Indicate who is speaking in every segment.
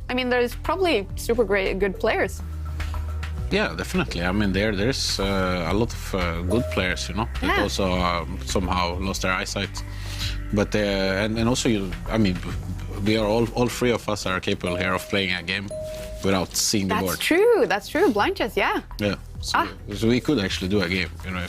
Speaker 1: I mean, there's probably super good players.
Speaker 2: Yeah, definitely. I mean, there's a lot of good players, you know, that also somehow lost their eyesight. But and also, I mean, we are all three of us are capable here of playing a game without seeing the board.
Speaker 1: That's true. That's true. Blind chess, yeah.
Speaker 2: Yeah. So we could actually do a game, you know,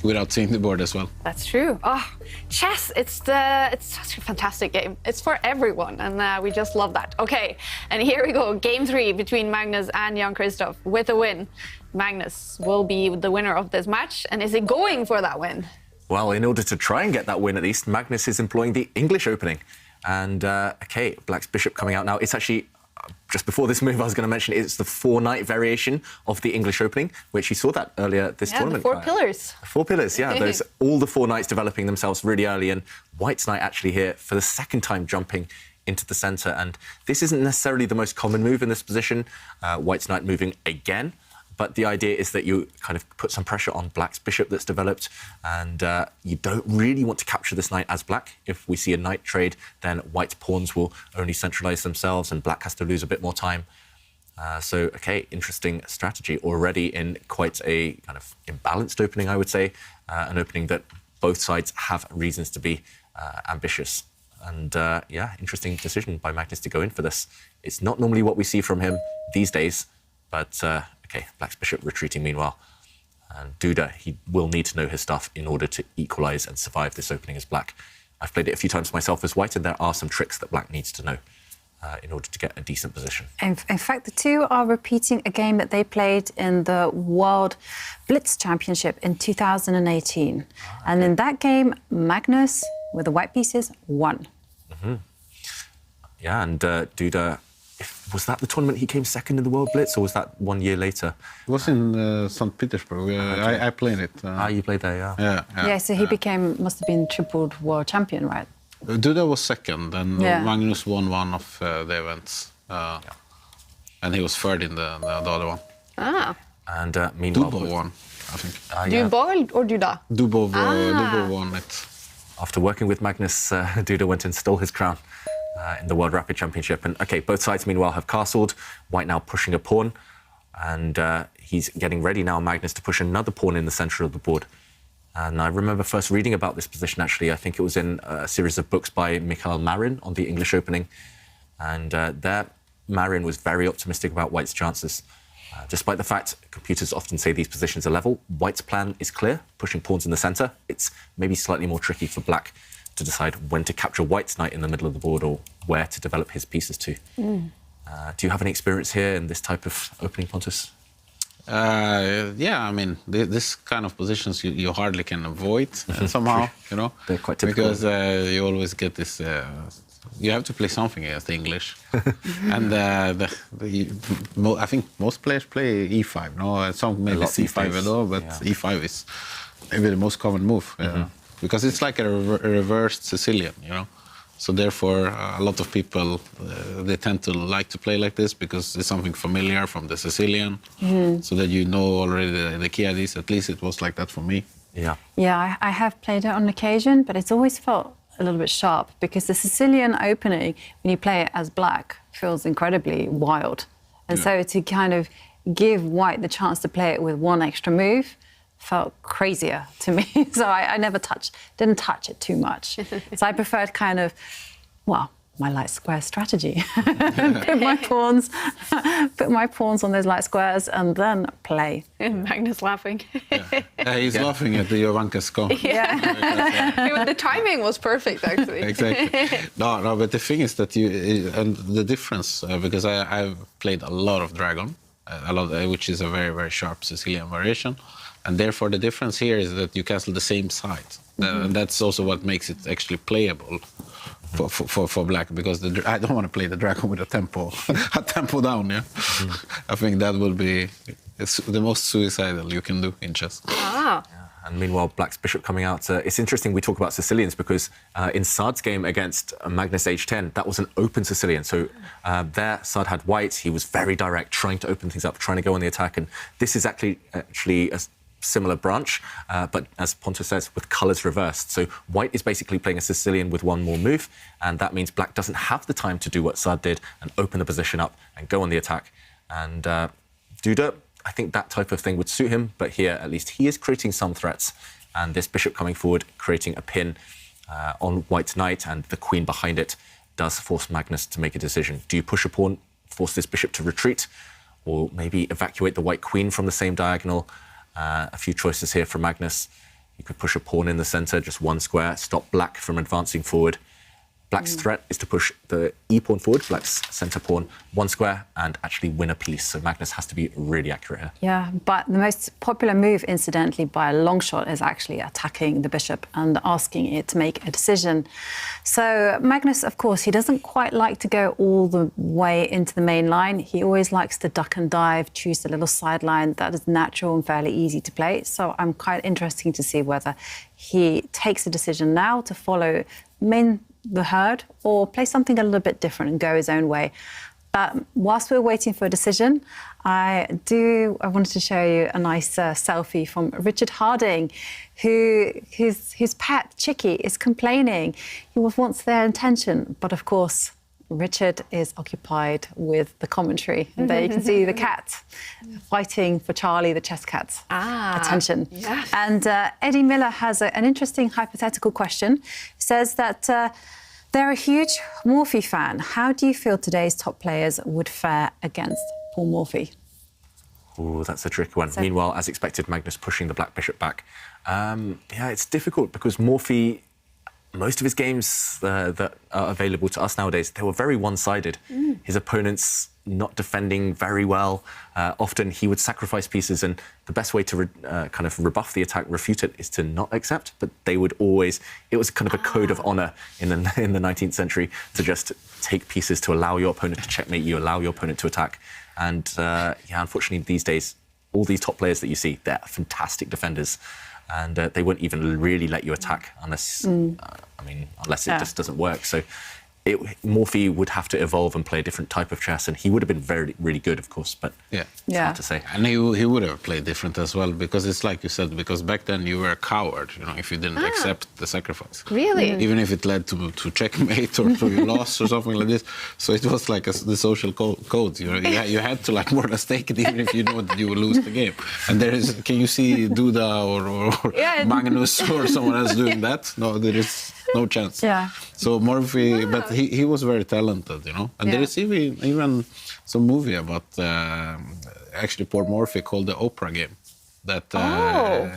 Speaker 2: without seeing the board as well.
Speaker 1: That's true. Oh, chess, it's such a fantastic game. It's for everyone, and we just love that. Okay, and here we go. Game 3 between Magnus and Jan Christoph with a win. Magnus will be the winner of this match, and is he going for that win?
Speaker 3: Well, in order to try and get that win at least, Magnus is employing the English opening. And, OK, Black's bishop coming out now. It's actually, just before this move, I was going to mention, it's the 4-knight variation of the English opening, which you saw that earlier this tournament.
Speaker 1: The 4 pillars.
Speaker 3: 4 pillars, yeah. There's all the 4 knights developing themselves really early, and White's knight actually here for the second time jumping into the centre. And this isn't necessarily the most common move in this position. White's knight moving again. But the idea is that you kind of put some pressure on Black's bishop that's developed, and you don't really want to capture this knight as Black. If we see a knight trade, then White's pawns will only centralise themselves, and Black has to lose a bit more time. So, OK, interesting strategy already in quite a kind of imbalanced opening, I would say, an opening that both sides have reasons to be ambitious. And, yeah, interesting decision by Magnus to go in for this. It's not normally what we see from him these days, but... OK, Black's bishop retreating meanwhile. And Duda, he will need to know his stuff in order to equalise and survive this opening as Black. I've played it a few times myself as White, and there are some tricks that Black needs to know in order to get a decent position.
Speaker 4: In fact, the two are repeating a game that they played in the World Blitz Championship in 2018. And in that game, Magnus, with the white pieces, won.
Speaker 3: Yeah, and Duda... Was that the tournament he came second in the World Blitz, or was that 1 year later?
Speaker 2: It was in St. Petersburg. I played it.
Speaker 3: You played there, yeah.
Speaker 4: Yeah, so he must have been tripled world champion, right?
Speaker 2: Duda was second, and Magnus won one of the events. And he was third in the other one.
Speaker 3: And meanwhile...
Speaker 2: Duda won, I think.
Speaker 1: Duda or Duda?
Speaker 2: Duda won it.
Speaker 3: After working with Magnus, Duda went and stole his crown in the World Rapid Championship. And, OK, both sides, meanwhile, have castled. White now pushing a pawn. And he's getting ready now, Magnus, to push another pawn in the centre of the board. And I remember first reading about this position, actually. I think it was in a series of books by Mikhail Marin on the English opening. And there, Marin was very optimistic about White's chances. Despite the fact computers often say these positions are level, White's plan is clear, pushing pawns in the centre. It's maybe slightly more tricky for Black to decide when to capture White's knight in the middle of the board or where to develop his pieces to. Do you have any experience here in this type of opening, Pontus?
Speaker 2: Yeah, I mean, this kind of positions you hardly can avoid somehow, you know?
Speaker 3: They're quite typical.
Speaker 2: Because you always get this... you have to play something against English. And I think most players play e5, no? Some maybe c5 as well, but e5 is maybe the most common move. Because it's like a reversed Sicilian, you know? So therefore, a lot of people, they tend to like to play like this because it's something familiar from the Sicilian, so that you know already the key ideas. At least it was like that for me.
Speaker 4: Yeah, I have played it on occasion, but it's always felt a little bit sharp because the Sicilian opening, when you play it as Black, feels incredibly wild. And so to kind of give White the chance to play it with one extra move felt crazier to me. So I never didn't touch it too much. So I preferred kind of, well, my light square strategy. put my pawns on those light squares and then play.
Speaker 1: Magnus laughing.
Speaker 2: He's laughing at the Jovanka's go.
Speaker 1: The timing was perfect, actually.
Speaker 2: Exactly. No, but the thing is that and the difference, because I've played a lot of Dragon, which is a very, very sharp Sicilian variation. And therefore, the difference here is that you castle the same side. And that's also what makes it actually playable for Black, because I don't want to play the Dragon with a tempo down, I think that will be the most suicidal you can do in chess.
Speaker 3: And meanwhile, Black's bishop coming out. It's interesting we talk about Sicilians because in Saad's game against Magnus H10, that was an open Sicilian. So there, Saad had white. He was very direct, trying to open things up, trying to go on the attack. And this is actually similar branch, but as Ponto says, with colours reversed. So white is basically playing a Sicilian with one more move, and that means black doesn't have the time to do what Saad did and open the position up and go on the attack. And Duda, I think that type of thing would suit him, but here at least he is creating some threats, and this bishop coming forward, creating a pin on white knight, and the queen behind it does force Magnus to make a decision. Do you push a pawn, force this bishop to retreat, or maybe evacuate the white queen from the same diagonal? A few choices here for Magnus. You could push a pawn in the centre, just one square, stop black from advancing forward. Black's threat is to push the e-pawn forward, black's centre pawn, one square, and actually win a piece. So Magnus has to be really accurate here.
Speaker 4: Yeah, but the most popular move, incidentally, by a long shot, is actually attacking the bishop and asking it to make a decision. So Magnus, of course, he doesn't quite like to go all the way into the main line. He always likes to duck and dive, choose a little sideline that is natural and fairly easy to play. So I'm quite interested to see whether he takes a decision now to follow the herd, or play something a little bit different and go his own way. But whilst we're waiting for a decision, I wanted to show you a nice selfie from Richard Harding, who his pet Chicky is complaining. He wants their attention, but of course Richard is occupied with the commentary, and there you can see the cat fighting for Charlie, the chess cat's attention.
Speaker 1: Yes.
Speaker 4: And Eddie Miller has an interesting hypothetical question. He says that they're a huge Morphy fan. How do you feel today's top players would fare against Paul Morphy?
Speaker 3: Oh, that's a tricky one. Meanwhile, as expected, Magnus pushing the black bishop back. Yeah, it's difficult because Morphy, most of his games that are available to us nowadays, they were very one-sided. His opponents not defending very well. Often he would sacrifice pieces, and the best way to kind of rebuff the attack, refute it, is to not accept. But they would always, it was kind of a code of honour in the 19th century to just take pieces to allow your opponent to checkmate you, allow your opponent to attack. And yeah, unfortunately these days, all these top players that you see, they're fantastic defenders. And they won't even really let you attack unless, unless it just doesn't work. So Morphy would have to evolve and play a different type of chess, and he would have been really good, of course, but it's hard to say.
Speaker 2: And he would have played different as well, because it's like you said, because back then you were a coward, if you didn't accept the sacrifice.
Speaker 1: Really?
Speaker 2: Even if it led to checkmate or to your loss or something like this. So it was like the social code. You had to more or less take it, even if you knew that you would lose the game. And can you see Duda or Magnus or someone else doing that? No, there is no chance.
Speaker 4: Yeah.
Speaker 2: So Morphy, but he was very talented, And there is even some movie about actually Paul Morphy called The Oprah Game that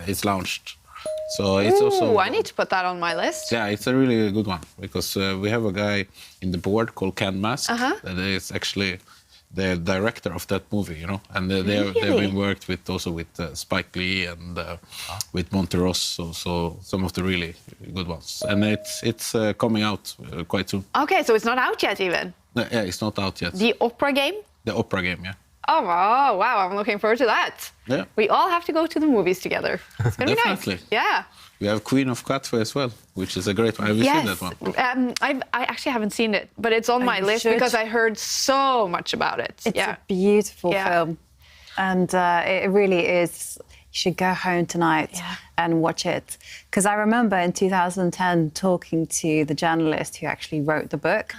Speaker 2: is launched. So it's also.
Speaker 1: I need to put that on my list.
Speaker 2: Yeah, it's a really good one, because we have a guy in the board called Ken Mask that is actually the director of that movie, and they've been worked with also with Spike Lee and with Monterosso, so some of the really good ones. And it's coming out quite soon.
Speaker 1: Okay, so it's not out yet even?
Speaker 2: Yeah, it's not out yet.
Speaker 1: The Oprah Game?
Speaker 2: The Oprah Game, yeah.
Speaker 1: Oh, wow, I'm looking forward to that.
Speaker 2: Yeah.
Speaker 1: We all have to go to the movies together. It's going to be nice.
Speaker 2: Definitely.
Speaker 1: Yeah.
Speaker 2: We have Queen of Katwe as well, which is a great one. Have you seen that one?
Speaker 1: I actually haven't seen it, but it's on my list because I heard so much about it.
Speaker 4: It's a beautiful film, and it really is. You should go home tonight and watch it. Because I remember in 2010 talking to the journalist who actually wrote the book,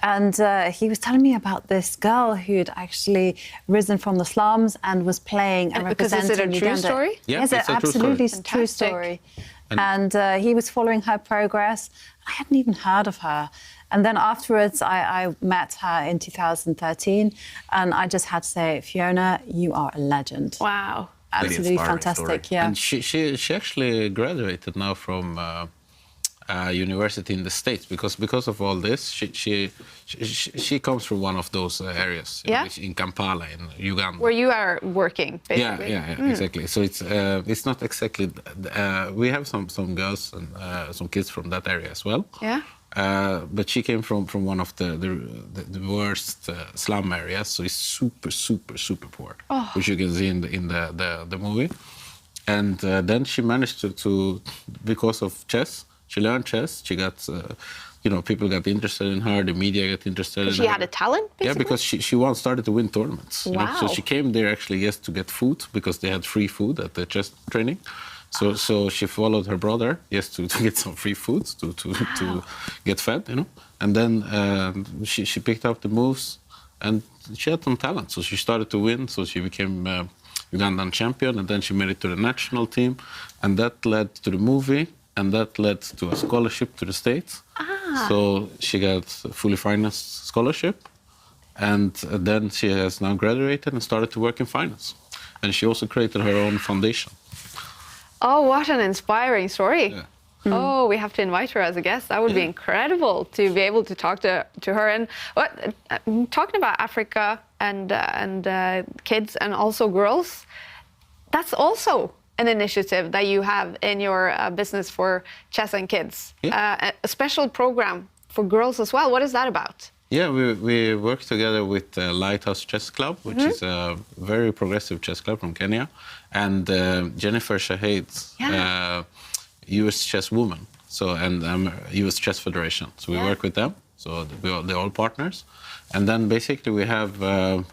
Speaker 4: and he was telling me about this girl who'd actually risen from the slums and was playing and representing
Speaker 1: Because is it a true
Speaker 2: Yeah,
Speaker 4: Uganda.
Speaker 1: story?
Speaker 4: Yes, it's absolutely a true
Speaker 1: Fantastic.
Speaker 4: story. And he was following her progress. I hadn't even heard of her. And then afterwards, I met her in 2013, and I just had to say, Fiona, you are a legend.
Speaker 1: Wow.
Speaker 4: Absolutely fantastic, yeah.
Speaker 2: And she actually graduated now from university in the States because of all this. She comes from one of those areas in Kampala in Uganda,
Speaker 1: Where you are working, basically.
Speaker 2: Yeah, exactly. So it's not exactly. We have some girls and some kids from that area as well.
Speaker 1: Yeah.
Speaker 2: But she came from one of the worst slum areas, so it's super poor, which you can see in the movie. And then she managed to because of chess, she learned chess. She got people got interested in her, the media got interested in
Speaker 1: She
Speaker 2: her.
Speaker 1: had a talent, basically?
Speaker 2: Yeah, because she once started to win tournaments.
Speaker 1: Wow.
Speaker 2: So she came there actually just to get food, because they had free food at the chess training. So she followed her brother just to get some free food, to get fed, And then she picked up the moves, and she had some talent. So she started to win, so she became Ugandan champion, and then she made it to the national team, and that led to the movie, and that led to a scholarship to the States. So she got a fully financed scholarship, and then she has now graduated and started to work in finance. And she also created her own foundation.
Speaker 1: Oh, what an inspiring story.
Speaker 2: Yeah.
Speaker 1: Oh, we have to invite her as a guest. That would be incredible to be able to talk to her. And talking about Africa and kids and also girls, that's also an initiative that you have in your business for chess and kids.
Speaker 2: Yeah.
Speaker 1: A special program for girls as well. What is that about?
Speaker 2: Yeah, we work together with the Lighthouse Chess Club, which is a very progressive chess club from Kenya, and Jennifer Shahid, U.S. chess woman, and U.S. Chess Federation. So we work with them. So they're all partners, and then basically we have now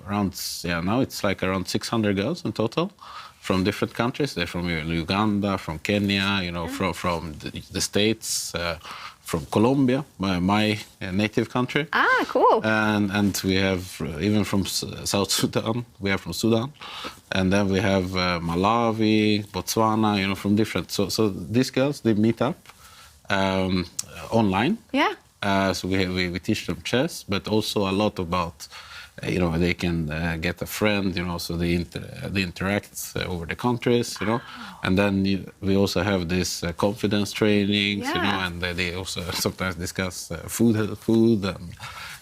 Speaker 2: it's like around 600 girls in total, from different countries. They're from Uganda, from Kenya, from the States. From Colombia, my native country.
Speaker 1: Ah, cool.
Speaker 2: And we have even from South Sudan, we are from Sudan. And then we have Malawi, Botswana, from different. So these girls, they meet up online.
Speaker 1: Yeah.
Speaker 2: So we teach them chess, but also a lot about, they can get a friend, so they interact over the countries, And then we also have this confidence trainings, and they also sometimes discuss food, and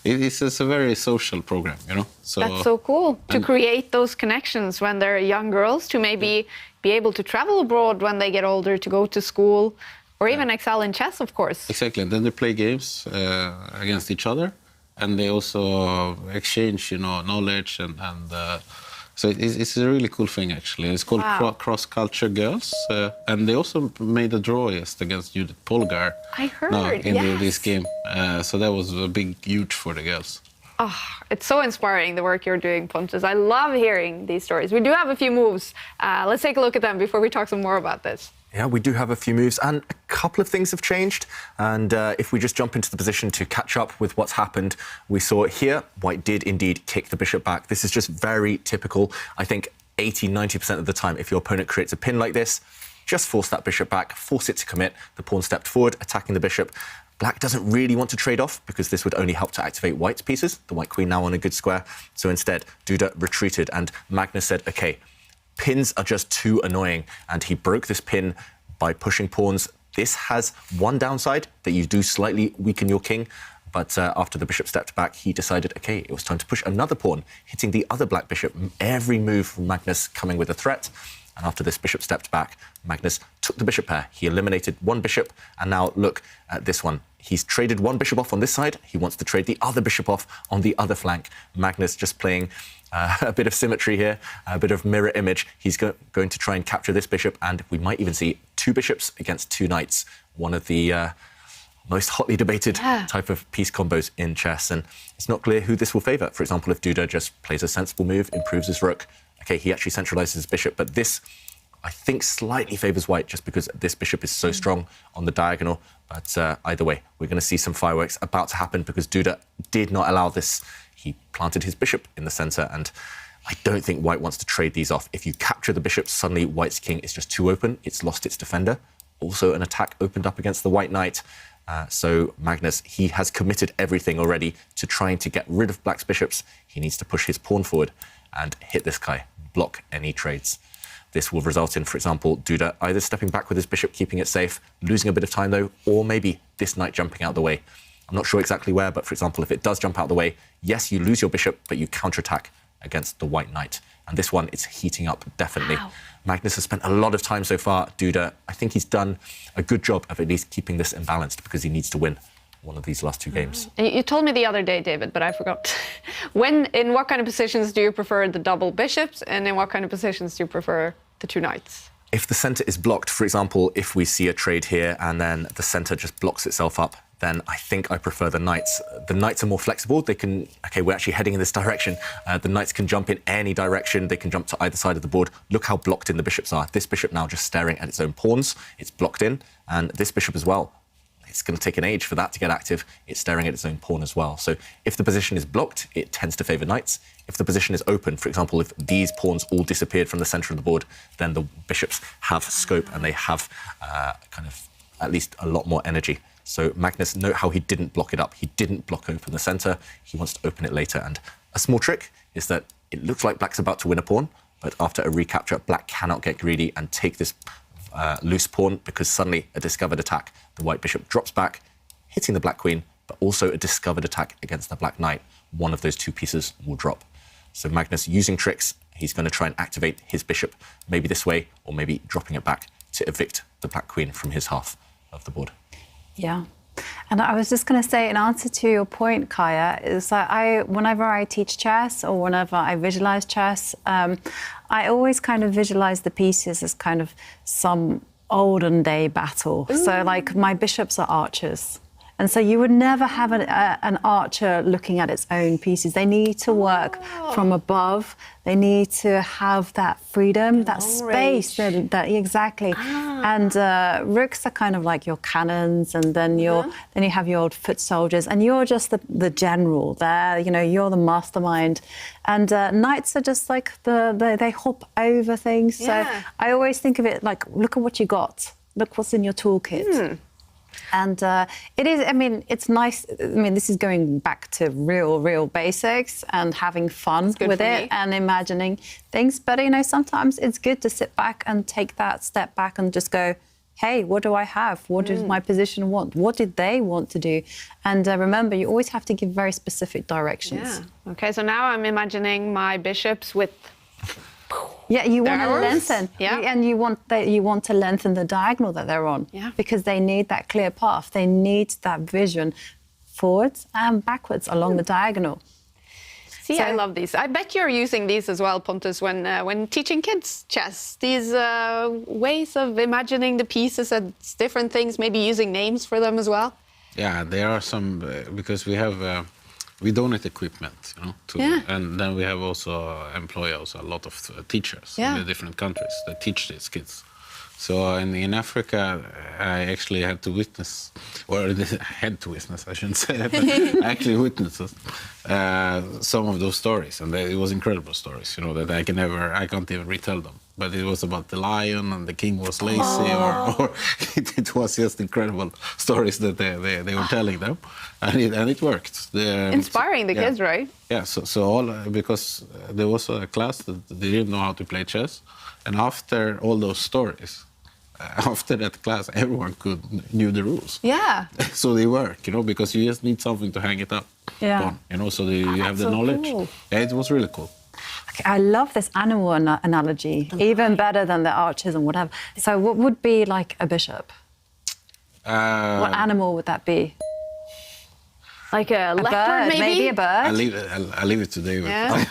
Speaker 2: it's a very social program, So
Speaker 1: that's so cool to create those connections when they're young girls, to maybe be able to travel abroad when they get older, to go to school, or even excel in chess, of course.
Speaker 2: Exactly, and then they play games against each other. And they also exchange, knowledge, and so it's a really cool thing, actually. It's called Cross-Culture Girls, and they also made a draw against Judith Polgar.
Speaker 1: I heard,
Speaker 2: in this game. So that was huge for the girls.
Speaker 1: Oh, it's so inspiring, the work you're doing, Pontus. I love hearing these stories. We do have a few moves. Let's take a look at them before we talk some more about this.
Speaker 3: Yeah, we do have a few moves, and a couple of things have changed. And if we just jump into the position to catch up with what's happened, we saw here, White did indeed kick the bishop back. This is just very typical. I think 80–90% of the time, if your opponent creates a pin like this, just force that bishop back, force it to commit. The pawn stepped forward, attacking the bishop. Black doesn't really want to trade off, because this would only help to activate White's pieces. The White queen now on a good square. So instead, Duda retreated, and Magnus said, OK, pins are just too annoying, and he broke this pin by pushing pawns. This has one downside, that you do slightly weaken your king, but after the bishop stepped back, he decided, OK, it was time to push another pawn, hitting the other black bishop. Every move from Magnus coming with a threat, and after this bishop stepped back, Magnus took the bishop pair. He eliminated one bishop, and now look at this one. He's traded one bishop off on this side. He wants to trade the other bishop off on the other flank. Magnus just playing a bit of symmetry here, a bit of mirror image. He's going to try and capture this bishop, and we might even see two bishops against two knights, one of the most hotly debated type of piece combos in chess. And it's not clear who this will favour. For example, if Duda just plays a sensible move, improves his rook, OK, he actually centralises his bishop, but this, I think, slightly favours White, just because this bishop is so strong on the diagonal. But either way, we're going to see some fireworks about to happen, because Duda did not allow this. He planted his bishop in the centre, and I don't think White wants to trade these off. If you capture the bishop, suddenly White's king is just too open. It's lost its defender. Also, an attack opened up against the White knight. So Magnus, he has committed everything already to trying to get rid of Black's bishops. He needs to push his pawn forward and hit this guy, block any trades. This will result in, for example, Duda either stepping back with his bishop, keeping it safe, losing a bit of time, though, or maybe this knight jumping out the way. I'm not sure exactly where, but, for example, if it does jump out the way, yes, you lose your bishop, but you counterattack against the White knight. And this one is heating up, definitely.
Speaker 1: Wow.
Speaker 3: Magnus has spent a lot of time so far. Duda, I think he's done a good job of at least keeping this imbalanced, because he needs to win one of these last two games.
Speaker 1: You told me the other day, David, but I forgot. In what kind of positions do you prefer the double bishops, and in what kind of positions do you prefer the two knights?
Speaker 3: If the centre is blocked, for example, if we see a trade here and then the centre just blocks itself up, then I think I prefer the knights. The knights are more flexible. They can, okay, we're actually heading in this direction. The knights can jump in any direction. They can jump to either side of the board. Look how blocked in the bishops are. This bishop now just staring at its own pawns. It's blocked in. And this bishop as well. It's going to take an age for that to get active. It's staring at its own pawn as well. So if the position is blocked, it tends to favour knights. If the position is open, for example, if these pawns all disappeared from the centre of the board, then the bishops have scope and they have kind of at least a lot more energy. So Magnus, note how he didn't block it up. He didn't block open the centre. He wants to open it later. And a small trick is that it looks like black's about to win a pawn, but after a recapture, black cannot get greedy and take this loose pawn, because suddenly a discovered attack. The white bishop drops back, hitting the black queen, but also a discovered attack against the black knight. One of those two pieces will drop. So Magnus, using tricks, he's going to try and activate his bishop, maybe this way, or maybe dropping it back to evict the black queen from his half of the board.
Speaker 4: Yeah. And I was just going to say, in answer to your point, Kaya, is that whenever I teach chess or whenever I visualize chess, I always kind of visualize the pieces as kind of some olden day battle. Ooh. So like my bishops are archers. And so you would never have an archer looking at its own pieces. They need to work from above. They need to have that freedom, that space. That exactly. And rooks are kind of like your cannons, and then then you have your old foot soldiers, and you're just the general there. You know, you're the mastermind. And knights are just like they hop over things. Yeah. So I always think of it like, look at what you got. Look what's in your toolkit. And it is, I mean, it's nice. I mean, this is going back to real basics and having fun with it and imagining things. But, you know, sometimes it's good to sit back and take that step back and just go, hey, what do I have? What does my position want? What did they want to do? And remember, you always have to give very specific directions.
Speaker 1: Yeah. Okay, so now I'm imagining my bishops with...
Speaker 4: Yeah, you want to lengthen, and you want to lengthen the diagonal that they're on, because they need that clear path. They need that vision forwards and backwards along the diagonal.
Speaker 1: See, so, I love these. I bet you're using these as well, Pontus, when teaching kids chess. These ways of imagining the pieces as different things, maybe using names for them as well.
Speaker 2: Yeah, there are some because we have. We donate equipment, you know, and then we have also employ also a lot of teachers in the different countries that teach these kids. So in Africa, I actually had to witness, or I shouldn't say that, but I actually witnessed some of those stories, and it was incredible stories, you know, that I can't even retell them. But it was about the lion and the king was lazy, or it was just incredible stories that they were telling them, and it worked.
Speaker 1: Inspiring the kids, right?
Speaker 2: Yeah. So all because there was a class that they didn't know how to play chess, and after all those stories, after that class, everyone knew the rules. Yeah. So they work, you know, because you just need something to hang it up on, you know, so you have the knowledge. Cool. Yeah, it was really cool.
Speaker 4: Okay, I love this animal analogy, even better than the archers and whatever. So what would be like a bishop? What animal would that be?
Speaker 1: Like a leopard,
Speaker 4: bird, maybe a bird?
Speaker 2: I leave it to David. Yeah.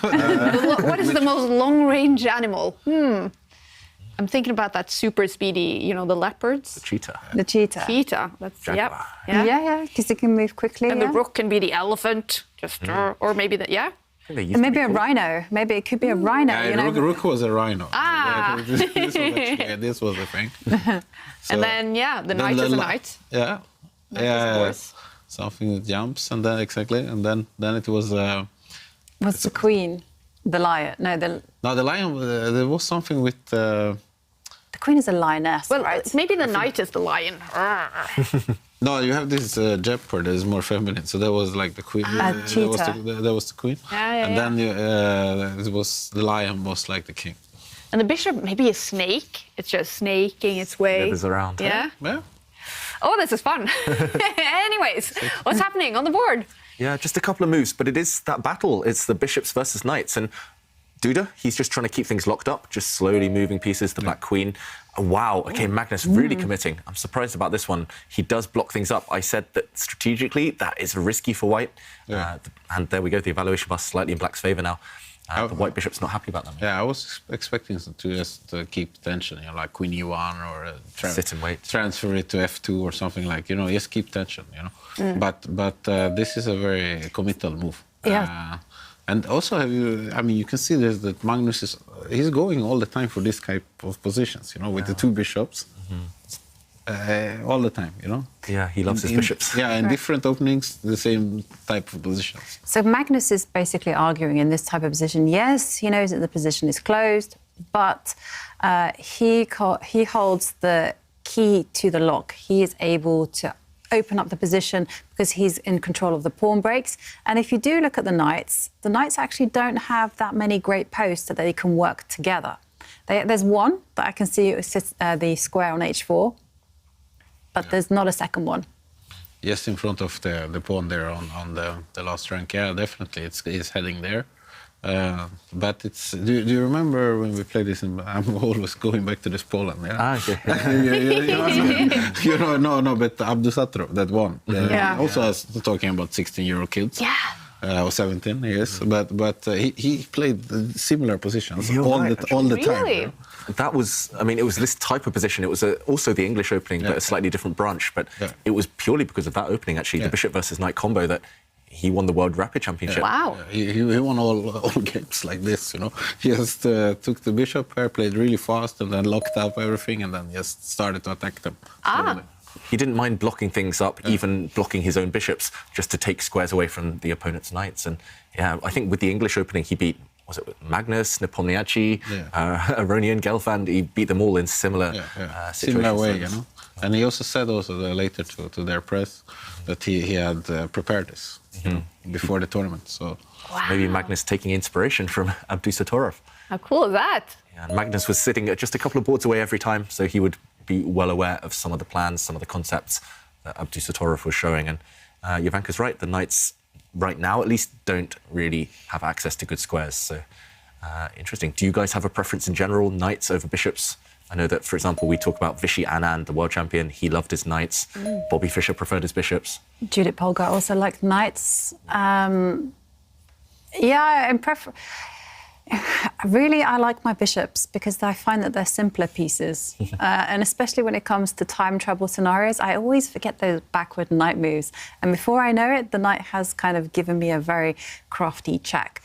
Speaker 1: What is the most long-range animal? I'm thinking about that super speedy, you know, the leopards.
Speaker 3: The cheetah.
Speaker 4: The cheetah.
Speaker 1: Cheetah. That's
Speaker 3: Jaguar.
Speaker 4: Yeah, because it can move quickly.
Speaker 1: And the rook can be the elephant, just or maybe the
Speaker 4: And maybe a rhino. Maybe it could be a rhino.
Speaker 2: Yeah,
Speaker 4: you know?
Speaker 2: Rook was a rhino.
Speaker 1: Ah.
Speaker 2: This was the thing.
Speaker 1: So, and then the knight is a knight.
Speaker 2: Yeah. Yeah. Something that jumps, and then then it was.
Speaker 4: What's the queen? The lion? No,
Speaker 2: the lion. There was something with.
Speaker 4: The queen is a lioness,
Speaker 1: well,
Speaker 4: right?
Speaker 1: Maybe the knight is the lion.
Speaker 2: No, you have this Jeopard that is more feminine. So that was like the queen.
Speaker 4: Cheetah.
Speaker 2: That was the queen. And then it was the lion was like the king.
Speaker 1: And the bishop, maybe a snake. It's just snaking its way.
Speaker 3: Slithers around.
Speaker 1: Yeah.
Speaker 2: Yeah.
Speaker 1: Oh, this is fun. Anyways, what's happening on the board?
Speaker 3: Yeah, just a couple of moves, but it is that battle. It's the bishops versus knights. And Duda, he's just trying to keep things locked up, just slowly moving pieces. The black queen. Wow, okay, Magnus really committing. I'm surprised about this one. He does block things up. I said that strategically, that is risky for white. And there we go, the evaluation bar slightly in black's favour now. The white bishop's not happy about that.
Speaker 2: Yeah, I was expecting to just keep tension, you know, like Queen E1 or
Speaker 3: sit and wait,
Speaker 2: transfer it to F2 or something like, you know, just keep tension, you know. But this is a very committal move.
Speaker 4: Yeah.
Speaker 2: And also, you can see this, that Magnus he's going all the time for this type of positions, you know, with the two bishops. All the time, you know?
Speaker 3: Yeah, he loves his bishops.
Speaker 2: Yeah, in different openings, the same type of positions.
Speaker 4: So Magnus is basically arguing in this type of position, yes, he knows that the position is closed, but he holds the key to the lock. He is able to open up the position because he's in control of the pawn breaks. And if you do look at the knights actually don't have that many great posts that they can work together. There's one that I can see sits the square on H4, but there's not a second one.
Speaker 2: Just in front of the pawn there on the last rank. Yeah, definitely, it's heading there. But it's. Do you remember when we played this? I'm always going back to this Poland. Yeah.
Speaker 3: Okay.
Speaker 2: you know, but Abdusatrov, that one. Also, I was talking about 16-year-old kids.
Speaker 1: Yeah.
Speaker 2: Or 17, yes. But he played similar positions all the time.
Speaker 1: Really?
Speaker 2: You know?
Speaker 3: That was, it was this type of position. It was also the English opening, but a slightly different branch. But it was purely because of that opening, actually, the bishop versus knight combo, that he won the World Rapid Championship.
Speaker 1: Wow.
Speaker 2: He won all games like this, you know. He just took the bishop pair, played really fast, and then locked up everything, and then just started to attack them. Slowly.
Speaker 3: He didn't mind blocking things up, even blocking his own bishops, just to take squares away from the opponent's knights. And I think with the English opening, he beat, was it Magnus, Nepomniachtchi, Aronian, Gelfand? He beat them all in similar situations.
Speaker 2: Similar way, you know. And he also said later to their press that he had prepared this before the tournament. So
Speaker 3: maybe Magnus taking inspiration from Abdusatorov.
Speaker 1: How cool is that?
Speaker 3: Yeah, and Magnus was sitting just a couple of boards away every time, so he would be well aware of some of the plans, some of the concepts that Abdusatorov was showing. And Jovanka's right, the knights, right now at least, don't really have access to good squares. So interesting. Do you guys have a preference in general, knights over bishops? I know that, for example, we talk about Vichy Anand, the world champion. He loved his knights. Bobby Fischer preferred his bishops.
Speaker 4: Judith Polgar also liked knights. Really, I like my bishops because I find that they're simpler pieces. And especially when it comes to time trouble scenarios, I always forget those backward knight moves. And before I know it, the knight has kind of given me a very crafty check.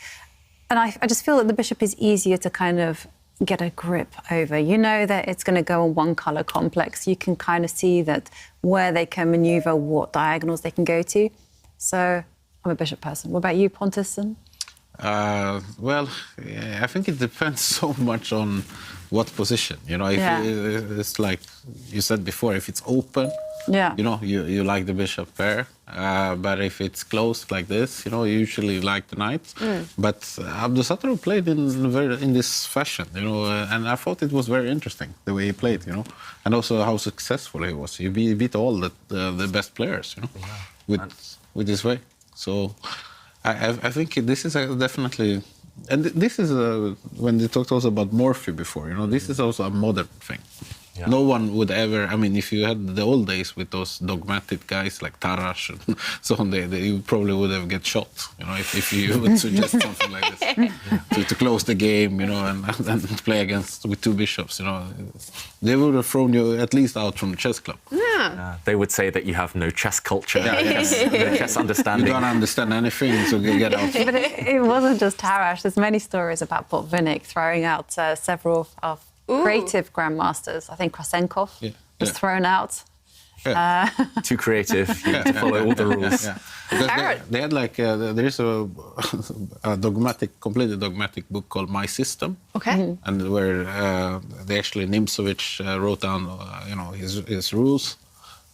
Speaker 4: And I just feel that the bishop is easier to kind of get a grip over. You know that it's going to go on one colour complex. You can kind of see that where they can manoeuvre, what diagonals they can go to. So I'm a bishop person. What about you, Pontusson?
Speaker 2: Well, I think it depends so much on what position. You know, if it's like you said before, if it's open, you know, you like the bishop pair. But if it's closed like this, you know, you usually like the knight. But Abdusatorov played in this fashion, you know, and I thought it was very interesting the way he played, you know, and also how successful he was. He beat all the best players, you know, with this way. So I think this is definitely, and this is when they talked also about Morphy before, you know, this is also a modern thing. Yeah. No one would ever, if you had the old days with those dogmatic guys like Tarash and so on, you probably would have get shot, you know, if you would suggest something like this. To close the game, you know, and play with two bishops, you know. They would have thrown you at least out from the chess club.
Speaker 1: Yeah.
Speaker 3: They would say that you have no chess culture, no chess understanding.
Speaker 2: You don't understand anything, so you get out.
Speaker 4: But it wasn't just Tarash. There's many stories about Botvinnik throwing out several of creative grandmasters. I think Krasenkov was thrown out.
Speaker 2: Yeah.
Speaker 3: Too creative. You need to follow all the rules.
Speaker 2: Yeah. Because they had like there is a completely dogmatic book called My System.
Speaker 1: Okay.
Speaker 2: And where they actually Nimzowitsch wrote down you know, his rules.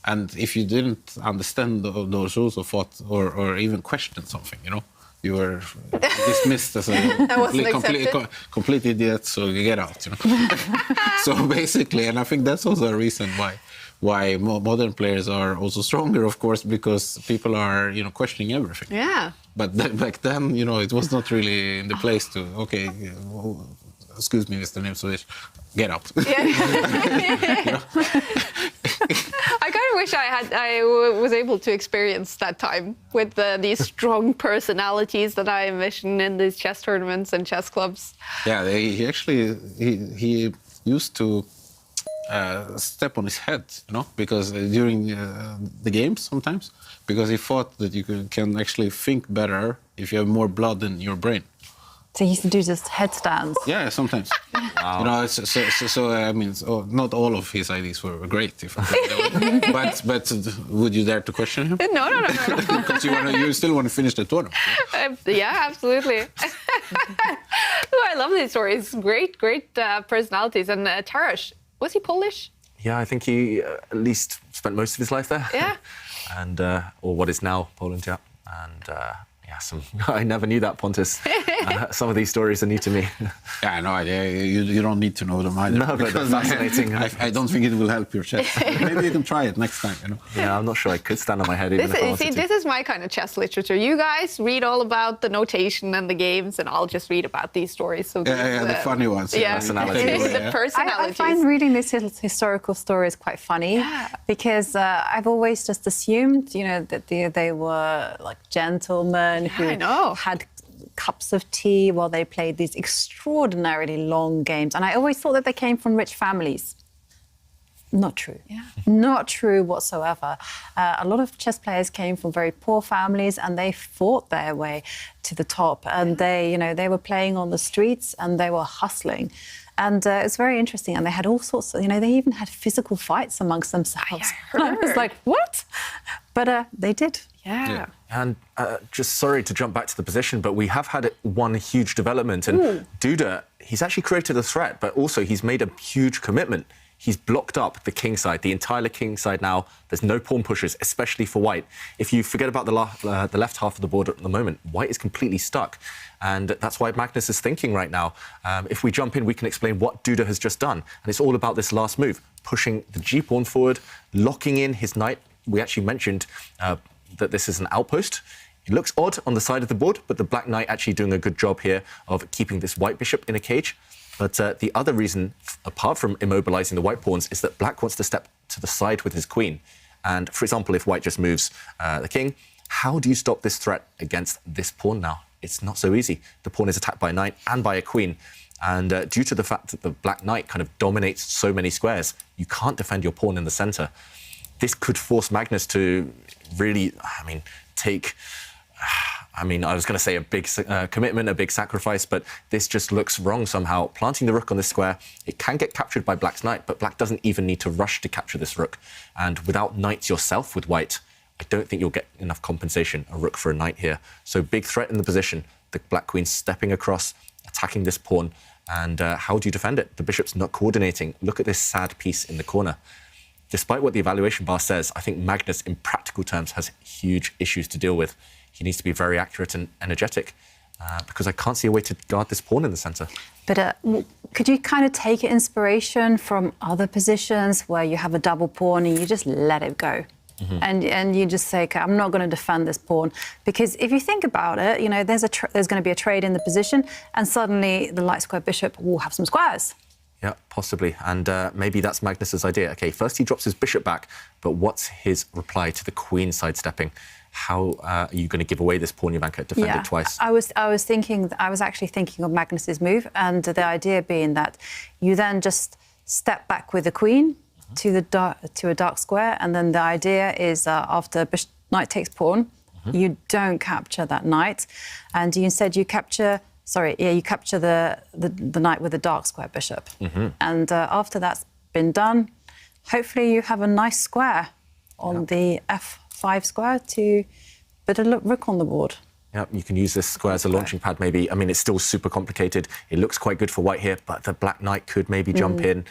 Speaker 2: And if you didn't understand those rules or even question something, you know, you were dismissed as a complete idiot, so you get out, you know. So basically, and I think that's also a reason why modern players are also stronger, of course, because people are, you know, questioning everything.
Speaker 1: Yeah.
Speaker 2: But back then, you know, it was not really in the place to, okay, excuse me, Mr. Nimzowitsch, get out.
Speaker 1: Yeah. I kind of wish I was able to experience that time with these strong personalities that I envision in these chess tournaments and chess clubs.
Speaker 2: Yeah, he actually he used to step on his head, you know, because during the games sometimes, because he thought that you can actually think better if you have more blood in your brain.
Speaker 4: So he used to do just headstands.
Speaker 2: Yeah, sometimes. Wow. You know, so I mean, not all of his ideas were great, if I put it that way. But would you dare to question him?
Speaker 1: No.
Speaker 2: Because you still want to finish the tournament.
Speaker 1: Yeah, absolutely. I love these stories. Great personalities. And Taras, was he Polish?
Speaker 3: Yeah, I think he at least spent most of his life there.
Speaker 1: Yeah.
Speaker 3: And or what is now Poland, yeah. And I never knew that, Pontus. Some of these stories are new to me.
Speaker 2: Yeah, no idea. You don't need to know them either.
Speaker 3: No, but they're fascinating.
Speaker 2: I don't think it will help your chess. Maybe you can try it next time, you know.
Speaker 3: Yeah, I'm not sure I could stand on my head even if I wanted to.
Speaker 1: This is my kind of chess literature. You guys read all about the notation and the games, and I'll just read about these stories. So
Speaker 2: the funny ones.
Speaker 1: Yeah,
Speaker 3: personalities.
Speaker 1: the personalities.
Speaker 4: I find reading these historical stories quite funny because I've always just assumed, you know, that they were like gentlemen who had cups of tea while they played these extraordinarily long games. And I always thought that they came from rich families. Not true.
Speaker 1: Yeah.
Speaker 4: Not true whatsoever. A lot of chess players came from very poor families and they fought their way to the top. And they were playing on the streets and they were hustling. And it's very interesting. And they had all sorts of, they even had physical fights amongst themselves. I was like, what? But they did.
Speaker 1: Yeah.
Speaker 3: And just sorry to jump back to the position, but we have had one huge development. And Duda, he's actually created a threat, but also he's made a huge commitment. He's blocked up the king side, the entire king side now. There's no pawn pushes, especially for white. If you forget about the left half of the board at the moment, white is completely stuck. And that's why Magnus is thinking right now, if we jump in, we can explain what Duda has just done. And it's all about this last move, pushing the g-pawn forward, locking in his knight. We actually mentioned that this is an outpost. It looks odd on the side of the board, but the black knight actually doing a good job here of keeping this white bishop in a cage. But the other reason, apart from immobilizing the white pawns, is that black wants to step to the side with his queen. And, for example, if white just moves the king, how do you stop this threat against this pawn now? It's not so easy. The pawn is attacked by a knight and by a queen. And due to the fact that the black knight kind of dominates so many squares, you can't defend your pawn in the center. This could force Magnus to really, take... I was going to say a big commitment, a big sacrifice, but this just looks wrong somehow. Planting the rook on this square, it can get captured by black's knight, but black doesn't even need to rush to capture this rook. And without knights yourself with white, I don't think you'll get enough compensation, a rook for a knight here. So big threat in the position. The black queen stepping across, attacking this pawn. And how do you defend it? The bishop's not coordinating. Look at this sad piece in the corner. Despite what the evaluation bar says, I think Magnus, in practical terms, has huge issues to deal with. He needs to be very accurate and energetic because I can't see a way to guard this pawn in the centre.
Speaker 4: But could you kind of take inspiration from other positions where you have a double pawn and you just let it go? And you just say, okay, I'm not going to defend this pawn. Because if you think about it, there's going to be a trade in the position and suddenly the light square bishop will have some squares.
Speaker 3: Yeah, possibly. And maybe that's Magnus's idea. OK, first he drops his bishop back, but what's his reply to the queen sidestepping? How are you going to give away this pawn, Jovanka? Defend it twice. I was
Speaker 4: actually thinking of Magnus's move, and the idea being that you then just step back with the queen to a dark square, and then the idea is after knight takes pawn, you don't capture that knight, and instead you capture. You capture the knight with the dark square bishop, and after that's been done, hopefully you have a nice square on the f5 square to put a rook on the board.
Speaker 3: Yeah, you can use this square as a launching pad maybe. It's still super complicated. It looks quite good for white here, but the black knight could maybe jump in.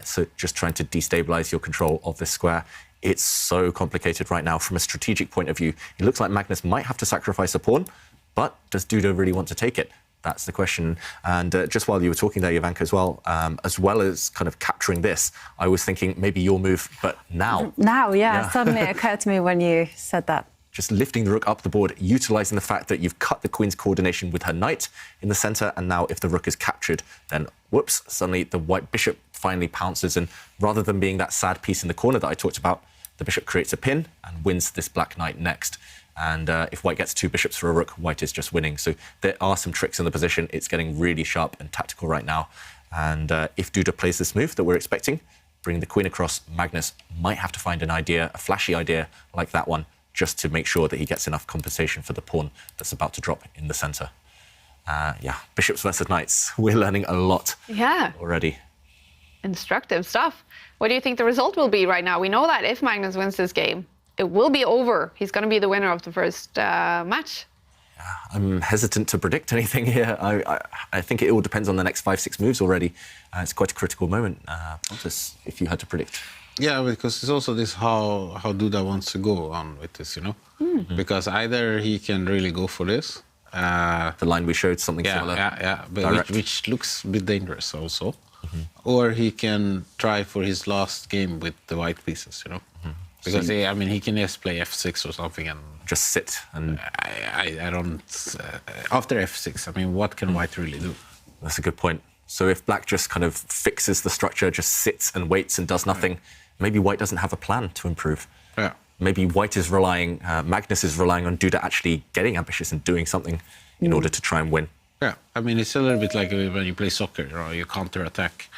Speaker 3: So just trying to destabilize your control of this square. It's so complicated right now from a strategic point of view. It looks like Magnus might have to sacrifice a pawn, but does Duda really want to take it? That's the question. And just while you were talking there, Jovanka, as well as kind of capturing this, I was thinking maybe your move, but now.
Speaker 4: Now, yeah. Suddenly it occurred to me when you said that.
Speaker 3: Just lifting the rook up the board, utilising the fact that you've cut the queen's coordination with her knight in the centre, and now if the rook is captured, then whoops, suddenly the white bishop finally pounces, and rather than being that sad piece in the corner that I talked about, the bishop creates a pin and wins this black knight next. And if white gets 2 bishops for a rook, white is just winning. So there are some tricks in the position. It's getting really sharp and tactical right now. And if Duda plays this move that we're expecting, bring the queen across, Magnus might have to find an idea, a flashy idea like that one, just to make sure that he gets enough compensation for the pawn that's about to drop in the center. Yeah, bishops versus knights. We're learning a lot already.
Speaker 1: Instructive stuff. What do you think the result will be right now? We know that if Magnus wins this game, it will be over. He's going to be the winner of the first match.
Speaker 3: I'm hesitant to predict anything here. I think it all depends on the next 5-6 moves already. It's quite a critical moment, Pontus, if you had to predict.
Speaker 2: Yeah, because it's also this how Duda wants to go on with this, you know? Because either he can really go for this.
Speaker 3: The line we showed, something similar.
Speaker 2: But which looks a bit dangerous also. Or he can try for his last game with the white pieces, you know? Because he can just play f6 or something and
Speaker 3: just sit. And
Speaker 2: I don't. After f6, I mean, what can white really do?
Speaker 3: That's a good point. So if black just kind of fixes the structure, just sits and waits and does nothing, maybe white doesn't have a plan to improve.
Speaker 2: Yeah.
Speaker 3: Maybe white is relying, Magnus is relying on Duda actually getting ambitious and doing something in order to try and win.
Speaker 2: Yeah, I mean, it's a little bit like when you play soccer, you know, you counter-attack.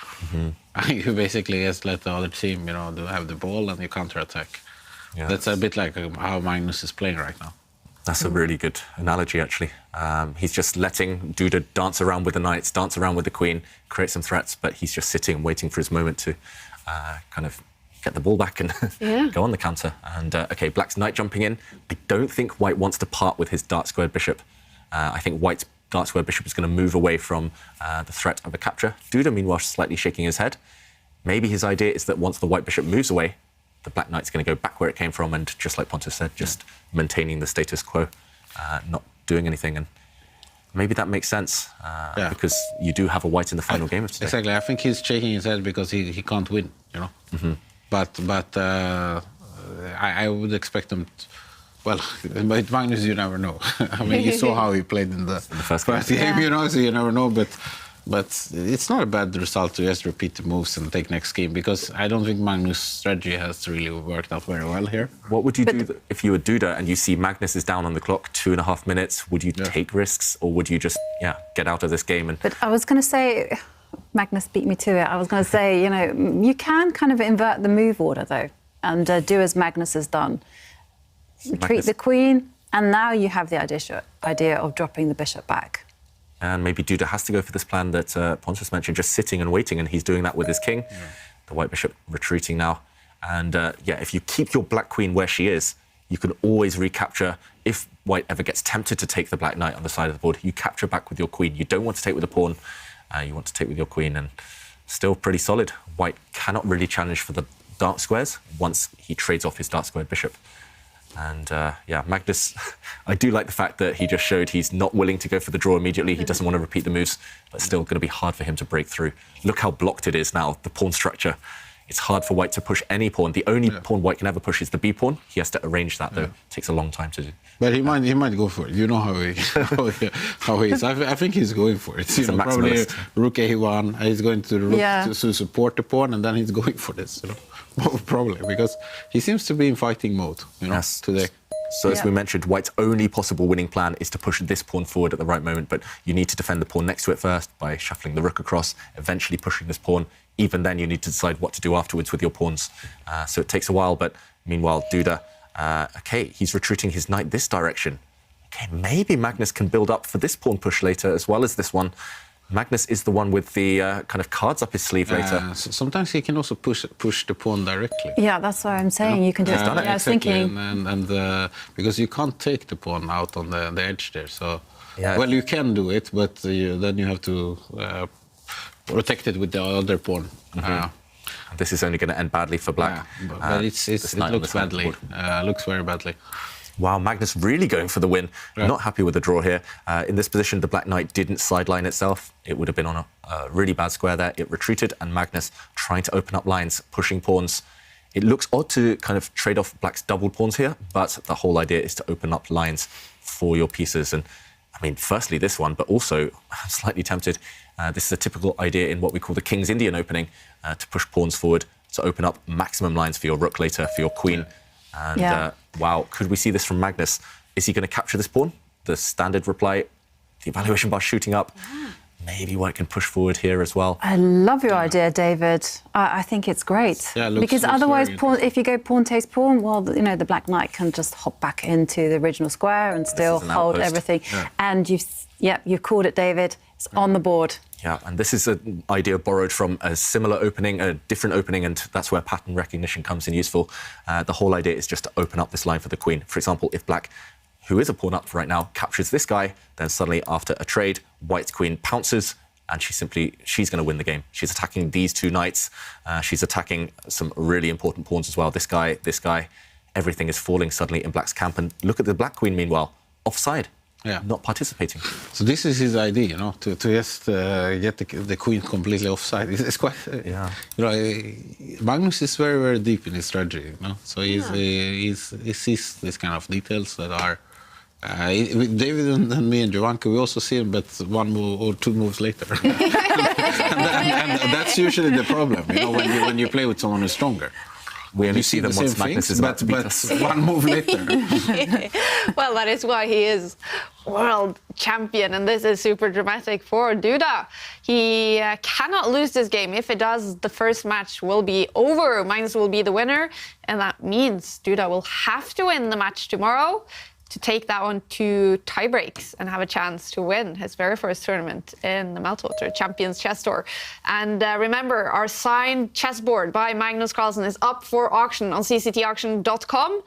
Speaker 2: You basically just let the other team, you know, have the ball and you counter-attack. Yeah, that's a bit like how Magnus is playing right now.
Speaker 3: That's a really good analogy, actually. He's just letting Duda dance around with the knights, dance around with the queen, create some threats, but he's just sitting and waiting for his moment to kind of get the ball back and go on the counter. And, OK, black's knight jumping in. I don't think white wants to part with his dark-squared bishop. I think white's dark-squared bishop is going to move away from the threat of a capture. Duda, meanwhile, slightly shaking his head. Maybe his idea is that once the white bishop moves away, the black knight's going to go back where it came from and, just like Pontus said, just maintaining the status quo, not doing anything. And maybe that makes sense because you do have a white in the final game of today.
Speaker 2: Exactly. I think he's shaking his head because he can't win, you know. But I would expect him... Well, with Magnus, you never know. I mean, you saw how he played in the
Speaker 3: first
Speaker 2: game, you know, so you never know. But it's not a bad result to just repeat the moves and take next game, because I don't think Magnus' strategy has really worked out very well here.
Speaker 3: What would you do if you were Duda and you see Magnus is down on the clock, 2.5 minutes? Would you take risks, or would you just get out of this game?
Speaker 4: But I was going to say, Magnus beat me to it. I was going to say, you know, you can kind of invert the move order, though, and do as Magnus has done. Retreat the queen, and now you have the idea of dropping the bishop back.
Speaker 3: And maybe Duda has to go for this plan that Pontus mentioned, just sitting and waiting, and he's doing that with his king. The white bishop retreating now. And if you keep your black queen where she is, you can always recapture. If white ever gets tempted to take the black knight on the side of the board, you capture back with your queen. You don't want to take with a pawn, you want to take with your queen, and still pretty solid. White cannot really challenge for the dark squares once he trades off his dark squared bishop. And Magnus, I do like the fact that he just showed he's not willing to go for the draw immediately. He doesn't want to repeat the moves, but still going to be hard for him to break through. Look how blocked it is now, the pawn structure. It's hard for white to push any pawn. The only pawn white can ever push is the B pawn. He has to arrange that, though. It takes a long time to do.
Speaker 2: But he might go for it. You know how he is. I think he's going for it.
Speaker 3: He's a maximalist.
Speaker 2: Probably rook A1. He's going to rook to support the pawn, and then he's going for this. You know, probably because he seems to be in fighting mode. You know, today.
Speaker 3: So as we mentioned, white's only possible winning plan is to push this pawn forward at the right moment, but you need to defend the pawn next to it first by shuffling the rook across, eventually pushing this pawn. Even then, you need to decide what to do afterwards with your pawns. So it takes a while, but meanwhile, Duda, he's retreating his knight this direction. OK, maybe Magnus can build up for this pawn push later as well as this one. Magnus is the one with the kind of cards up his sleeve later.
Speaker 2: Sometimes he can also push the pawn directly.
Speaker 4: Yeah, that's what I'm saying. You can just. I was thinking.
Speaker 2: And because you can't take the pawn out on the edge there, so well you can do it, but then you have to protect it with the other pawn.
Speaker 3: This is only going to end badly for black.
Speaker 2: But it looks badly. Looks very badly.
Speaker 3: Wow, Magnus really going for the win. Not happy with the draw here. In this position, the black knight didn't sideline itself. It would have been on a really bad square there. It retreated, and Magnus trying to open up lines, pushing pawns. It looks odd to kind of trade off black's doubled pawns here, but the whole idea is to open up lines for your pieces. And I mean, firstly this one, but also I'm slightly tempted. This is a typical idea in what we call the King's Indian opening, to push pawns forward to open up maximum lines for your rook later, for your queen. And wow, could we see this from Magnus? Is he going to capture this pawn? The standard reply, the evaluation bar shooting up. Maybe White can push forward here as well.
Speaker 4: I love your idea, David. I think it's great.
Speaker 2: Yeah,
Speaker 4: because otherwise, if you go pawn takes pawn, well, you know, the black knight can just hop back into the original square and still hold everything.
Speaker 3: Yeah.
Speaker 4: And you've called it, David. It's on the board.
Speaker 3: Yeah, and this is an idea borrowed from a similar opening, a different opening, and that's where pattern recognition comes in useful. The whole idea is just to open up this line for the queen. For example, if black, who is a pawn up right now, captures this guy, then suddenly after a trade, White's queen pounces, and she's going to win the game. She's attacking these two knights. She's attacking some really important pawns as well. This guy. Everything is falling suddenly in black's camp. And look at the black queen, meanwhile, offside. Yeah. Not participating.
Speaker 2: So this is his idea, you know, to just get the queen completely offside. It's quite, you know, Magnus is very, very deep in his strategy, you know. So he sees these kind of details that are. David and me and Jovanka, we also see him, but one move or two moves later, and that's usually the problem, you know, when you play with someone who's stronger.
Speaker 3: We only see them once Magnus is about to beat us.
Speaker 2: One move later.
Speaker 1: Well, that is why he is world champion, and this is super dramatic for Duda. He cannot lose this game. If it does, the first match will be over. Magnus will be the winner, and that means Duda will have to win the match tomorrow to take that one to tie breaks and have a chance to win his very first tournament in the Meltwater Champions Chess Tour. And remember, our signed chessboard by Magnus Carlsen is up for auction on cctauction.com.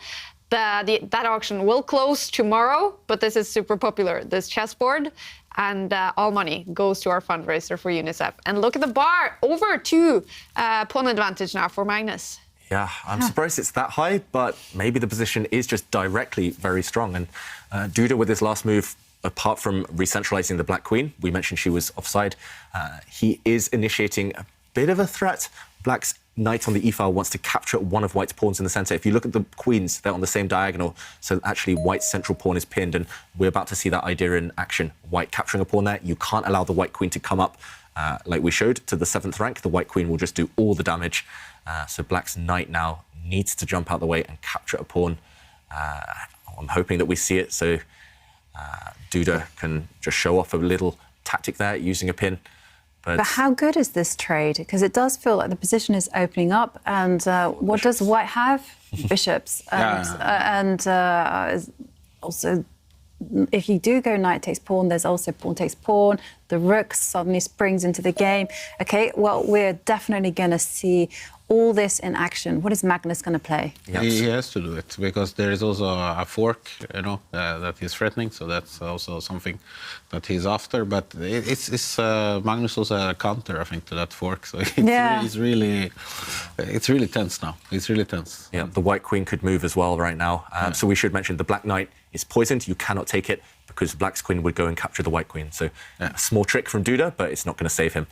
Speaker 1: That auction will close tomorrow, but this is super popular, this chessboard. And all money goes to our fundraiser for UNICEF. And look at the bar, over 2 pawn advantage now for Magnus.
Speaker 3: Yeah, I'm surprised it's that high, but maybe the position is just directly very strong. And Duda, with his last move, apart from re-centralizing the black queen, we mentioned she was offside, he is initiating a bit of a threat. Black's knight on the e-file wants to capture one of White's pawns in the center. If you look at the queens, they're on the same diagonal, so actually White's central pawn is pinned, and we're about to see that idea in action. White capturing a pawn there. You can't allow the white queen to come up, like we showed, to the 7th rank. The white queen will just do all the damage. So Black's knight now needs to jump out the way and capture a pawn. I'm hoping that we see it, so Duda can just show off a little tactic there using a pin. But
Speaker 4: how good is this trade? Because it does feel like the position is opening up. And what does White have? Bishops. And also, if you do go knight takes pawn, there's also pawn takes pawn. The rook suddenly springs into the game. OK, well, we're definitely going to see all this in action. What is Magnus going to play?
Speaker 2: He has to do it, because there is also a fork, you know, that he's threatening. So that's also something that he's after. But it's Magnus also a counter, I think, to that fork. So it's really tense now. It's really tense.
Speaker 3: Yeah, the white queen could move as well right now. So we should mention the black knight is poisoned. You cannot take it because black's queen would go and capture the white queen. So a small trick from Duda, but it's not going to save him.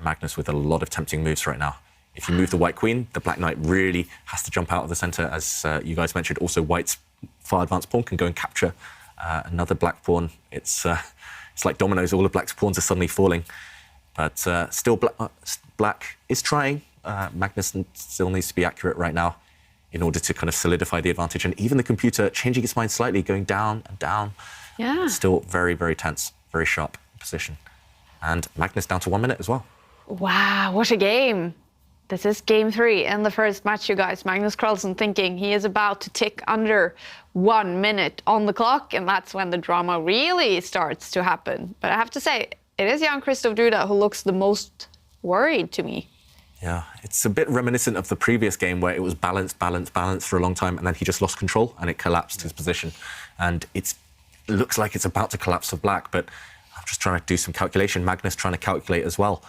Speaker 3: Magnus with a lot of tempting moves right now. If you move the white queen, the black knight really has to jump out of the center, as you guys mentioned. Also, white's far advanced pawn can go and capture another black pawn. It's like dominoes. All of black's pawns are suddenly falling. But still, black is trying. Magnus still needs to be accurate right now in order to kind of solidify the advantage. And even the computer changing its mind slightly, going down and down. Yeah. Still very, very tense, very sharp position. And Magnus down to 1 minute as well.
Speaker 1: Wow, what a game. This is game 3 in the first match, you guys. Magnus Carlsen thinking he is about to tick under 1 minute on the clock, and that's when the drama really starts to happen. But I have to say, it is Jan Christoph Duda who looks the most worried to me.
Speaker 3: Yeah, it's a bit reminiscent of the previous game where it was balance for a long time, and then he just lost control and it collapsed his position. And it looks like it's about to collapse for black, but I'm just trying to do some calculation. Magnus trying to calculate as well.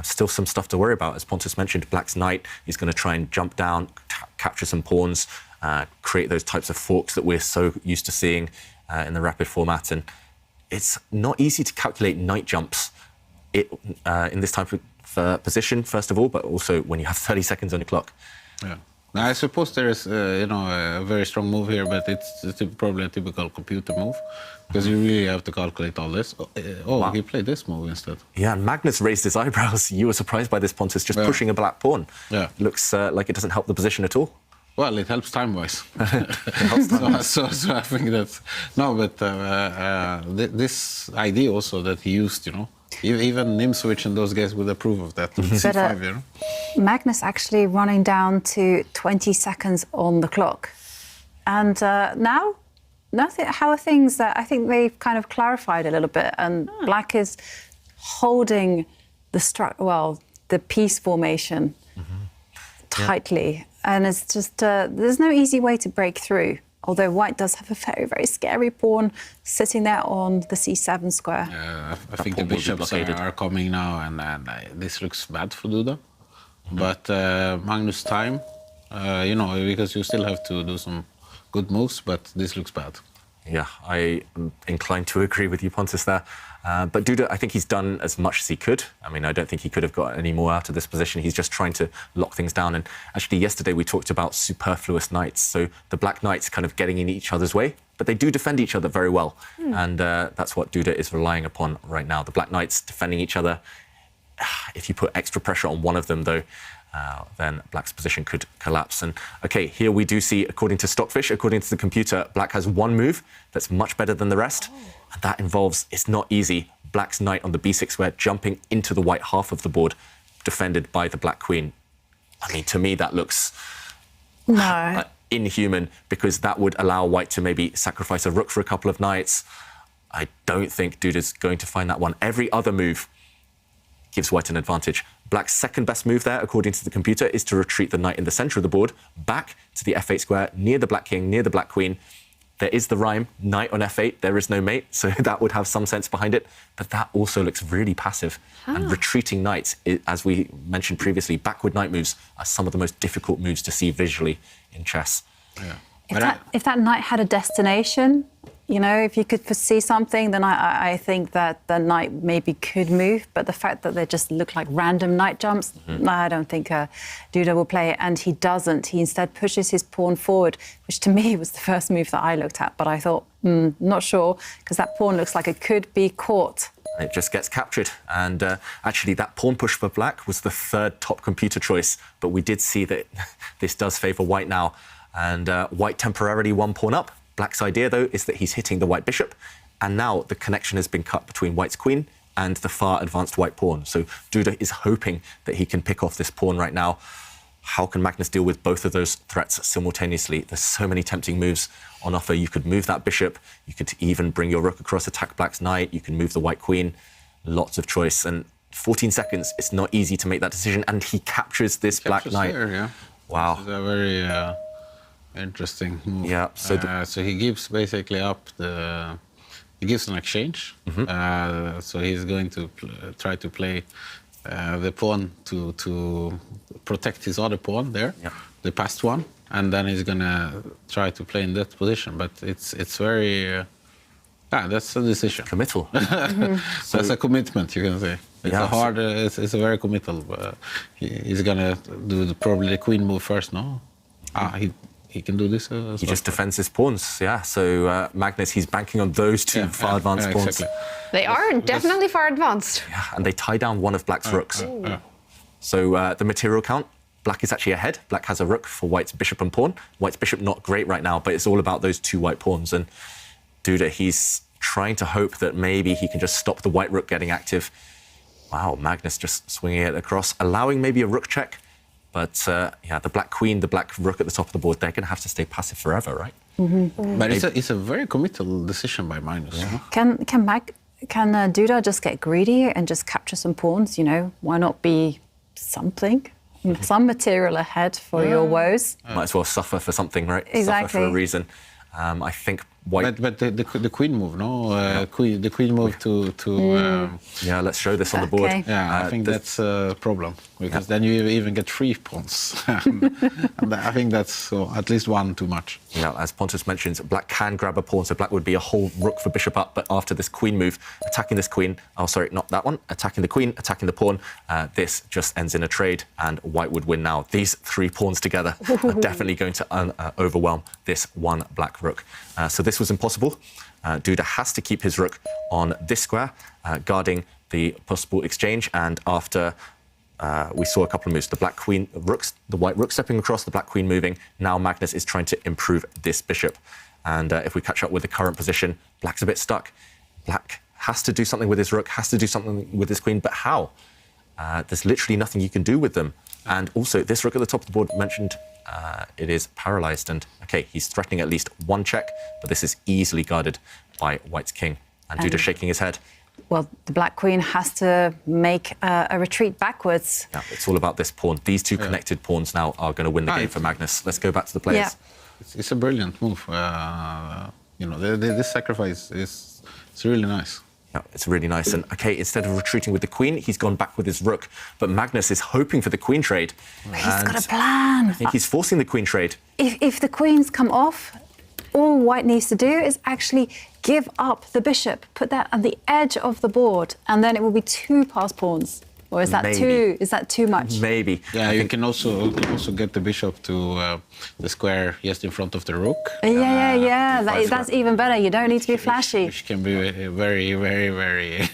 Speaker 3: Still some stuff to worry about. As Pontus mentioned, black's knight is going to try and jump down, capture some pawns, create those types of forks that we're so used to seeing in the rapid format. And it's not easy to calculate knight jumps in this type of position, first of all, but also when you have 30 seconds on your clock.
Speaker 2: Yeah. I suppose there is, a very strong move here, but it's probably a typical computer move because you really have to calculate all this. Wow. He played this move instead.
Speaker 3: Yeah, and Magnus raised his eyebrows. You were surprised by this, Pontus, just pushing a black pawn.
Speaker 2: Yeah.
Speaker 3: Looks like it doesn't help the position at all.
Speaker 2: Well, it helps time-wise. so I think that's... No, but this idea also that he used, even Nimswich and those guys would approve of that. C5,
Speaker 4: Magnus actually running down to 20 seconds on the clock. And now, how are things? I think they've kind of clarified a little bit, and Black is holding the piece formation tightly. Yeah. And it's just, there's no easy way to break through. Although White does have a very, very scary pawn sitting there on the c7 square.
Speaker 2: I think the bishops are coming now, and this looks bad for Duda. But Magnus time, because you still have to do some good moves, but this looks bad.
Speaker 3: Yeah, I am inclined to agree with you, Pontus, there. But Duda, I think he's done as much as he could. I mean, I don't think he could have got any more out of this position. He's just trying to lock things down. And actually, yesterday we talked about superfluous knights. So the black knights kind of getting in each other's way, but they do defend each other very well. And that's what Duda is relying upon right now. The black knights defending each other. If you put extra pressure on one of them, though, then Black's position could collapse. And OK, here we do see, according to Stockfish, according to the computer, Black has one move that's much better than the rest. And that involves, it's not easy, Black's knight on the b6 square jumping into the white half of the board, defended by the black queen. I mean, to me, that looks inhuman, because that would allow White to maybe sacrifice a rook for a couple of knights. I don't think Duda's going to find that one. Every other move gives White an advantage. Black's second best move there, according to the computer, is to retreat the knight in the centre of the board, back to the f8 square, near the black king, near the black queen. There is the rhyme, knight on f8, there is no mate, so that would have some sense behind it. But that also looks really passive. And retreating knights, as we mentioned previously, backward knight moves are some of the most difficult moves to see visually in chess.
Speaker 4: Yeah. If that knight had a destination, if you could foresee something, then I think that the knight maybe could move. But the fact that they just look like random knight jumps, I don't think Duda will play it. And he doesn't. He instead pushes his pawn forward, which to me was the first move that I looked at. But I thought, not sure, because that pawn looks like it could be caught.
Speaker 3: It just gets captured. And actually, that pawn push for Black was the third top computer choice. But we did see that this does favour White now. And White temporarily one pawn up. Black's idea, though, is that he's hitting the white bishop, and now the connection has been cut between White's queen and the far advanced white pawn. So Duda is hoping that he can pick off this pawn right now. How can Magnus deal with both of those threats simultaneously? There's so many tempting moves on offer. You could move that bishop, you could even bring your rook across, attack Black's knight, you can move the white queen. Lots of choice, and 14 seconds, it's not easy to make that decision, and he captures this black knight.
Speaker 2: There, yeah.
Speaker 3: Wow.
Speaker 2: This is a very... interesting move.
Speaker 3: Yeah.
Speaker 2: So he gives basically up he gives an exchange. So he's going to try to play the pawn to protect his other pawn there, the passed one, and then he's gonna try to play in that position. But it's very that's a decision.
Speaker 3: Committal.
Speaker 2: That's a commitment, you can say. It's it's a very committal. He's gonna do probably the queen move first. No, he can do this.
Speaker 3: He just defends his pawns, So Magnus, he's banking on those two far advanced pawns.
Speaker 2: Exactly.
Speaker 1: They are definitely far advanced.
Speaker 3: Yeah, and they tie down one of Black's rooks. So the material count, Black is actually ahead. Black has a rook for White's bishop and pawn. White's bishop not great right now, but it's all about those two white pawns. And Duda, he's trying to hope that maybe he can just stop the white rook getting active. Wow, Magnus just swinging it across, allowing maybe a rook check. But the black queen, the black rook at the top of the board, they're going to have to stay passive forever, right?
Speaker 2: But it's a very committal decision by Magnus.
Speaker 4: Can Duda just get greedy and just capture some pawns? Why not be something, some material ahead for your woes?
Speaker 3: Might as well suffer for something, right?
Speaker 4: Exactly.
Speaker 3: Suffer for a reason. I think White.
Speaker 2: But the queen move, no? The queen move to
Speaker 3: Yeah, let's show this on the board.
Speaker 4: Okay.
Speaker 2: yeah, I think that's a problem because then you even get 3 pawns. And I think that's at least 1 too much.
Speaker 3: Now, as Pontus mentions, black can grab a pawn, so black would be a whole rook for bishop up, but after this queen move, attacking this queen, oh, sorry, not that one, attacking the queen, attacking the pawn, this just ends in a trade, and white would win now. These 3 pawns together are definitely going to overwhelm this one black rook. So this was impossible. Duda has to keep his rook on this square, guarding the possible exchange, and after we saw a couple of moves. The black queen rooks, the white rook stepping across, the black queen moving. Now Magnus is trying to improve this bishop. And if we catch up with the current position, black's a bit stuck. Black has to do something with his rook, has to do something with his queen, but how? There's literally nothing you can do with them. And also, this rook at the top of the board mentioned it is paralyzed. And OK, he's threatening at least 1 check, but this is easily guarded by white's king. And Duda shaking his head.
Speaker 4: Well, the black queen has to make a retreat backwards.
Speaker 3: Yeah, it's all about this pawn. These 2 connected pawns now are going to win the game for Magnus. Let's go back to the players.
Speaker 4: Yeah.
Speaker 2: It's a brilliant move. You know, this sacrifice is really nice.
Speaker 3: Yeah, it's really nice. And OK, instead of retreating with the queen, he's gone back with his rook. But Magnus is hoping for the queen trade.
Speaker 4: He's got a plan.
Speaker 3: I think he's forcing the queen trade.
Speaker 4: If the queens come off, all white needs to do is actually give up the bishop, put that at the edge of the board, and then it will be 2 passed pawns. Or is that too much?
Speaker 3: Maybe.
Speaker 2: Yeah, you can also get the bishop to the square just in front of the rook.
Speaker 4: Yeah. That's even better. You don't need to be flashy.
Speaker 2: Which can be very, very, very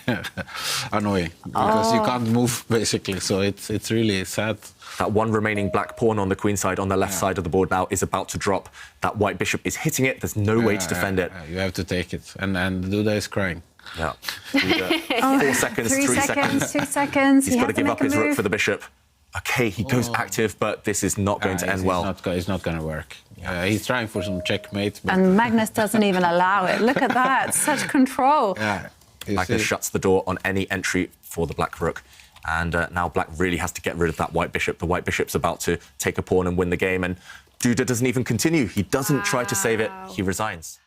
Speaker 2: annoying because you can't move basically. So it's really sad.
Speaker 3: That 1 remaining black pawn on the queen side on the left side of the board now is about to drop. That white bishop is hitting it. There's no way to defend it.
Speaker 2: You have to take it. And Duda is crying.
Speaker 3: Yeah. 4 seconds, 3 seconds.
Speaker 4: 2 seconds.
Speaker 3: He's got to give up his rook for the bishop. OK, he goes active, but this is not going to end well.
Speaker 2: It's not going to work. He's trying for some checkmate. But
Speaker 4: And Magnus doesn't even allow it. Look at that. Such control.
Speaker 2: yeah,
Speaker 3: Magnus shuts the door on any entry for the black rook. And now black really has to get rid of that white bishop. The white bishop's about to take a pawn and win the game. And Duda doesn't even continue. He doesn't try to save it. He resigns.